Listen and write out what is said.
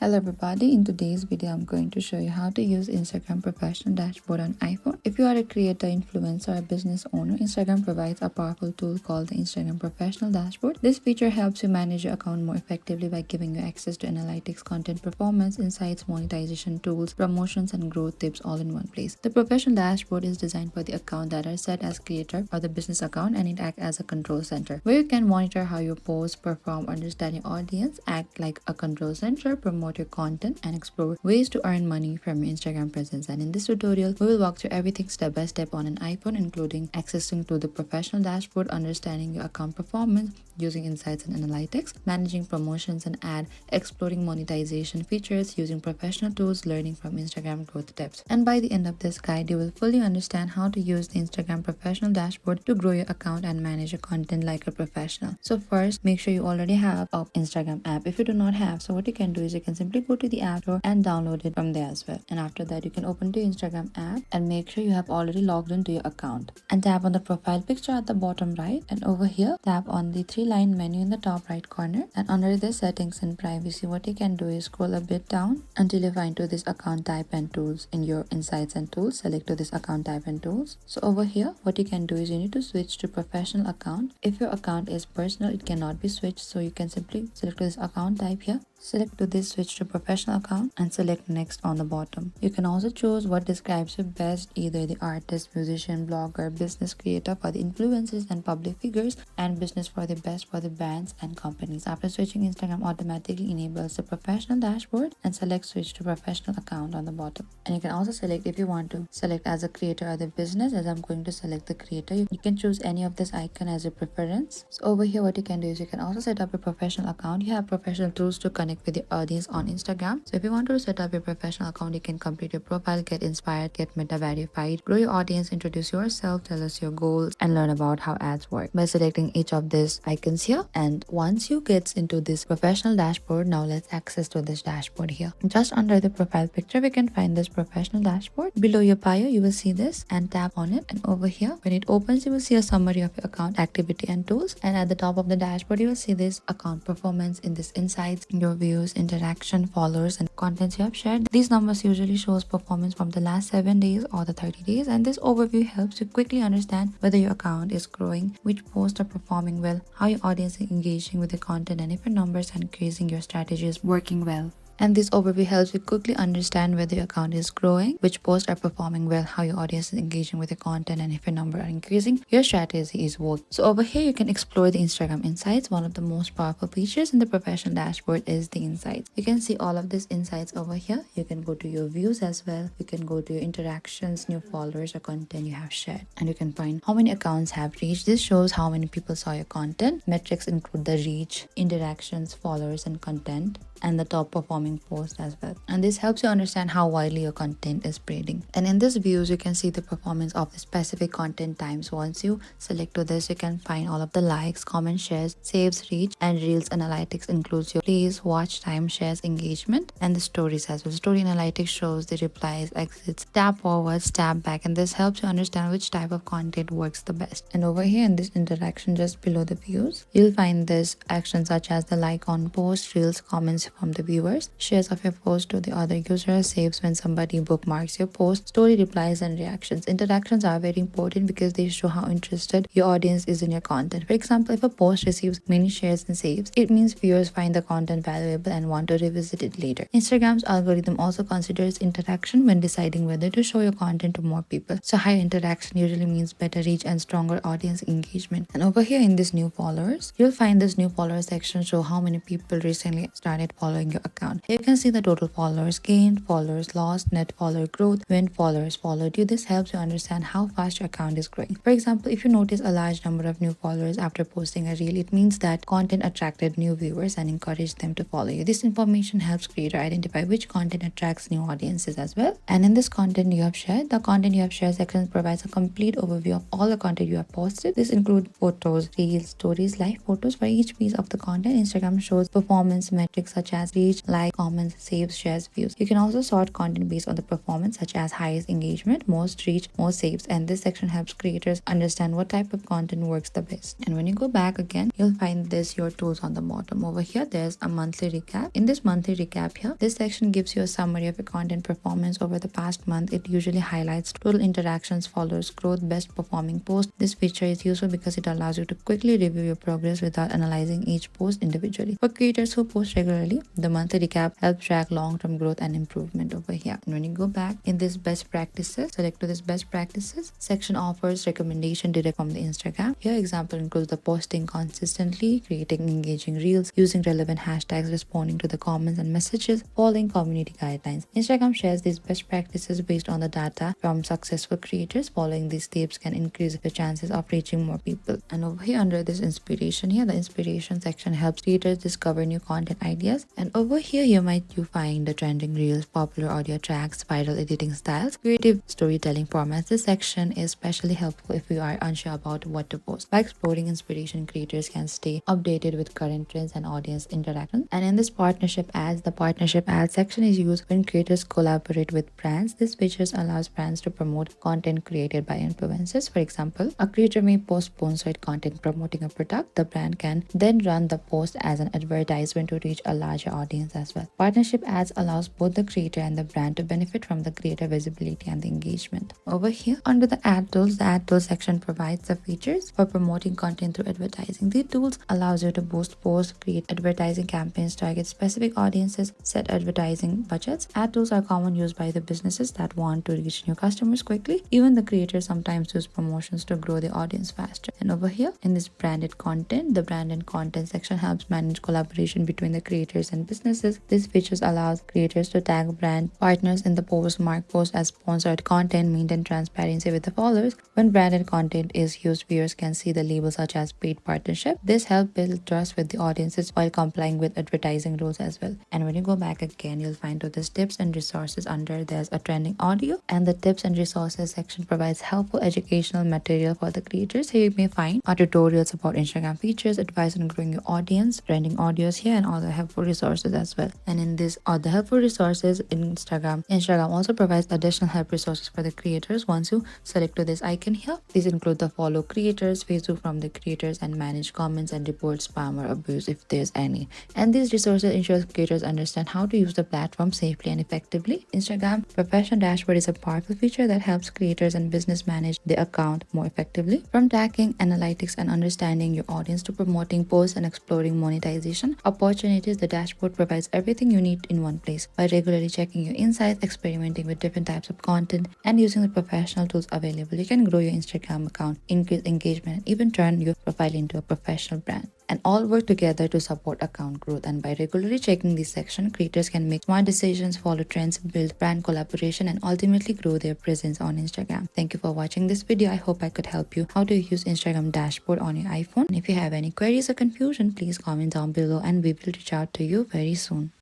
Hello everybody, in today's video I'm going to show you how to use Instagram Professional Dashboard on iPhone. If you are a creator, influencer or business owner, Instagram provides a powerful tool called the Instagram Professional Dashboard. This feature helps you manage your account more effectively by giving you access to analytics, content performance, insights, monetization tools, promotions and growth tips all in one place. The Professional Dashboard is designed for the account that are set as creator or the business account, and it acts as a control center where you can monitor how your posts perform, understand your audience, act like a control center, promote your content and explore ways to earn money from your Instagram presence. And in this tutorial, we will walk through everything step by step on an iPhone, including accessing to the professional dashboard, understanding your account performance, using insights and analytics, managing promotions and ad, exploring monetization features, using professional tools, learning from Instagram growth tips. And by the end of this guide, you will fully understand how to use the Instagram professional dashboard to grow your account and manage your content like a professional. So first, make sure you already have an Instagram app. If you do not have, so what you can do is you can simply go to the app store and download it from there as well. And after that, you can open the Instagram app and make sure you have already logged into your account. And tap on the profile picture at the bottom right. And over here, tap on the three-line menu in the top right corner. And under the settings and privacy, what you can do is scroll a bit down until you find to this account type and tools. In your insights and tools, select to this account type and tools. So over here, what you can do is you need to switch to professional account. If your account is personal, it cannot be switched. So you can simply select this account type here. Select to this switch to professional account and select next on the bottom. You can also choose what describes you best, either the artist, musician, blogger, business creator for the influencers and public figures, and business for the best for the brands and companies. After switching, Instagram automatically enables the professional dashboard and select switch to professional account on the bottom. And you can also select if you want to select as a creator or the business. As I'm going to select the creator, you can choose any of this icon as your preference. So over here, what you can do is you can also set up a professional account. You have professional tools to connect with your audience on Instagram. So if you want to set up your professional account, you can complete your profile, get inspired, get meta verified, grow your audience, introduce yourself, tell us your goals, and learn about how ads work by selecting each of these icons here. And once you get into this professional dashboard, now let's access to this dashboard here. Just under the profile picture, we can find this professional dashboard. Below your bio, you will see this, and tap on it. And over here, when it opens, you will see a summary of your account activity and tools. And at the top of the dashboard, you will see this account performance in this insights, your views, interaction, followers, and contents you have shared. These numbers usually shows performance from the last 7 days or the 30 days, and this overview helps you quickly understand whether your account is growing, which posts are performing well, how your audience is engaging with the content, and if your numbers are increasing, your strategy is working well. And this overview helps you quickly understand whether your account is growing, which posts are performing well, how your audience is engaging with your content, and if your number are increasing, your strategy is working. So over here, you can explore the Instagram insights. One of the most powerful features in the professional dashboard is the insights. You can see all of these insights over here. You can go to your views as well. You can go to your interactions, new followers, or content you have shared. And you can find how many accounts have reached. This shows how many people saw your content. Metrics include the reach, interactions, followers, and content, and the top performing post as well. And this helps you understand how widely your content is spreading. And in this views, you can see the performance of the specific content times. Once you select to this, you can find all of the likes, comments, shares, saves, reach, and reels. Analytics includes your plays, watch time, shares, engagement, and the stories as well. Story analytics shows the replies, exits, tap forwards, tap back, and this helps you understand which type of content works the best. And over here in this interaction, just below the views, you'll find this action such as the like on post, reels, comments from the viewers, shares of your post to the other user, saves when somebody bookmarks your post, story replies, and reactions. Interactions are very important because they show how interested your audience is in your content. For example, if a post receives many shares and saves, it means viewers find the content valuable and want to revisit it later. Instagram's algorithm also considers interaction when deciding whether to show your content to more people. So higher interaction usually means better reach and stronger audience engagement. And over here in this new followers, you'll find this new followers section show how many people recently started following your account. You can see the total followers gained, followers lost, net follower growth, when followers followed you. This helps you understand how fast your account is growing. For example, if you notice a large number of new followers after posting a reel, it means that content attracted new viewers and encouraged them to follow you. This information helps creator identify which content attracts new audiences as well. And in this content you have shared, the content you have shared section provides a complete overview of all the content you have posted. This includes photos, reels, stories, live photos. For each piece of the content, Instagram shows performance metrics such such as reach, like, comments, saves, shares, views. You can also sort content based on the performance, such as highest engagement, most reach, most saves, and this section helps creators understand what type of content works the best. And when you go back again, you'll find this your tools on the bottom. Over here, there's a monthly recap. In this monthly recap here, this section gives you a summary of your content performance over the past month. It usually highlights total interactions, followers, growth, best performing post. This feature is useful because it allows you to quickly review your progress without analyzing each post individually. For creators who post regularly, the monthly recap helps track long-term growth and improvement over here. And when you go back in this best practices, select to this best practices section offers recommendation direct from the Instagram. Here example includes the posting consistently, creating engaging reels, using relevant hashtags, responding to the comments and messages, following community guidelines. Instagram shares these best practices based on the data from successful creators. Following these tips can increase the chances of reaching more people. And over here under this inspiration here, the inspiration section helps creators discover new content ideas. And over here you find the trending reels, popular audio tracks, viral editing styles, creative storytelling formats. This section is especially helpful if you are unsure about what to post. By exploring inspiration, creators can stay updated with current trends and audience interaction. And in this partnership ads, the partnership ads section is used when creators collaborate with brands. This feature allows brands to promote content created by influencers. For example, a creator may post sponsored content promoting a product. The brand can then run the post as an advertisement to reach a larger audience as well. Partnership ads allows both the creator and the brand to benefit from the greater visibility and the engagement. Over here under the ad tools, the ad tools section provides the features for promoting content through advertising. These tools allows you to boost posts, create advertising campaigns, target specific audiences, set advertising budgets. Ad tools are common used by the businesses that want to reach new customers quickly. Even the creators sometimes use promotions to grow the audience faster. And over here in this branded content, the branded content section helps manage collaboration between the creators and businesses. This features allows creators to tag brand partners in the post, mark post as sponsored content, maintain transparency with the followers. When branded content is used, viewers can see the labels such as paid partnership. This helps build trust with the audiences while complying with advertising rules as well. And when you go back again, you'll find to this tips and resources under there's a trending audio, and the tips and resources section provides helpful educational material for the creators. Here you may find tutorials about Instagram features, advice on growing your audience, trending audios here, and all the helpful resources as well. And in this all the helpful resources in Instagram also provides additional help resources for the creators. Once you select to this icon here, these include the follow creators, Facebook from the creators, and manage comments and report spam or abuse if there's any. And these resources ensure creators understand how to use the platform safely and effectively. Instagram Professional Dashboard is a powerful feature that helps creators and business manage their account more effectively. From tracking, analytics, and understanding your audience to promoting posts and exploring monetization opportunities, the dashboard provides everything you need in one place. By regularly checking your insights, experimenting with different types of content, and using the professional tools available, you can grow your Instagram account, increase engagement, and even turn your profile into a professional brand. And all work together to support account growth. And by regularly checking this section, creators can make smart decisions, follow trends, build brand collaboration, and ultimately grow their presence on Instagram. Thank you for watching this video. I hope I could help you how to use Instagram dashboard on your iPhone. And if you have any queries or confusion, please comment down below and we will reach out to you very soon.